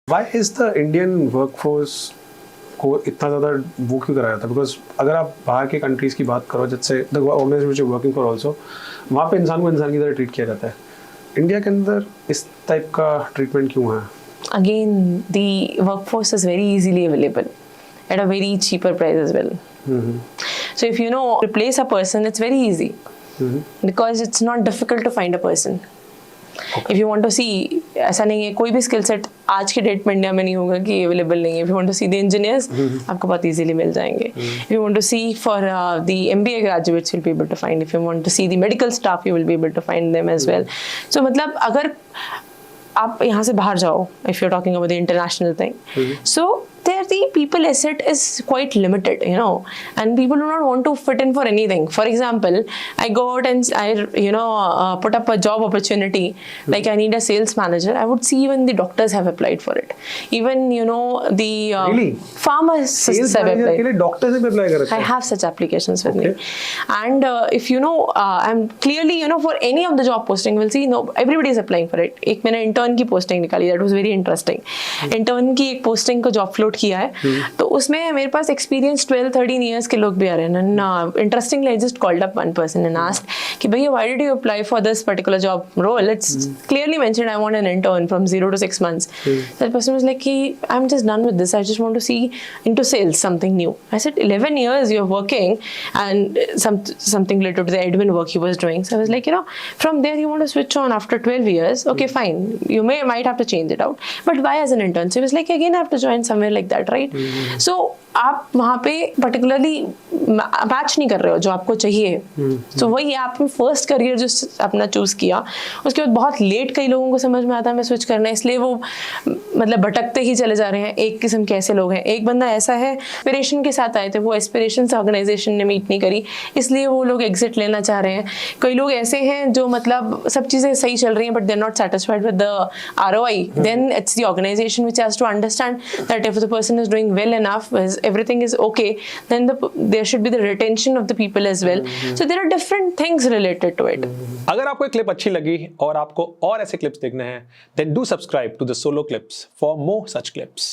Why is the Indian workforce को इतना ज़्यादा वो क्यों कराया जाता है? बिकॉज अगर आप बाहर के कंट्रीज़ की बात करो, जैसे the organisation which you working for also, वहाँ पे इंसान को इंसान की तरह ट्रीट किया जाता है. इंडिया के अंदर इस टाइप का ट्रीटमेंट क्यों है? Again, the workforce is very easily available at a very cheaper price as well. So if you know replace a person, it's very easy because it's not difficult to find a person. If you want to see, ऐसा नहीं है कोई भी skill set आज के date में India में नहीं होगा कि अवेलेबल नहीं है. If you want to see the engineers, आपको बहुत easily मिल जाएंगे. If you want to see for the MBA graduates, you'll be able to find. If you want to see the medical staff, you will be able to find them as well. So मतलब अगर आप यहाँ से बाहर जाओ, if you're talking about the international thing, so there the people asset is quite limited, you know, and people do not want to fit in for anything. For example, I go out and I put up a job opportunity, like I need a sales manager. I would see even the doctors have applied for it. Even the Really? pharmacists have applied. के लिए doctor से भी apply कर रखा I है? have such applications with me, and if I'm clearly for any of the job posting, we'll see everybody is applying for it. एक मैंने intern की posting निकाली, that was very interesting. Intern की एक posting को job float किया है, तो उसमें मेरे पास experience 12-13 years के लोग भी आ रहे हैं. And interestingly, I just called up one person and asked कि भैया why did you apply for this particular job role? It's clearly mentioned I want an intern from 0 to 6 months. That person was like, I'm just done with this. I just want to see into sales, something new. I said 11 years you're working and something related to the admin work he was doing. So I was like, from there you want to switch on after 12 years. Okay, fine. You might have to change it out. But why as an intern? So he was like, again, I have to join somewhere like that, right? So आप वहाँ पे particularly match नहीं कर रहे हो जो आपको चाहिए. तो वही आपने फर्स्ट करियर जो अपना चूज किया, उसके बाद बहुत लेट कई लोगों को समझ में आता है मैं स्विच करना है, इसलिए वो मतलब भटकते ही चले जा रहे हैं. एक किस्म के ऐसे लोग हैं. एक बंदा ऐसा है एस्पिरेशन के साथ आए थे, वो एस्पिरेशन से ऑर्गेनाइजेशन ने मीट नहीं करी, इसलिए वो लोग एग्जिट लेना चाह रहे हैं. कई लोग ऐसे हैं जो मतलब सब चीज़ें सही चल रही हैं but they are not satisfied with the ROI. Then it's the organisation which has to understand that if the person is doing well enough, everything is okay, then there should be the retention of the people as well. So there are different things related to it. अगर आपको ये clip अच्छी लगी और आपको और ऐसे clips देखने हैं, then do subscribe to the Solo Clips for more such clips.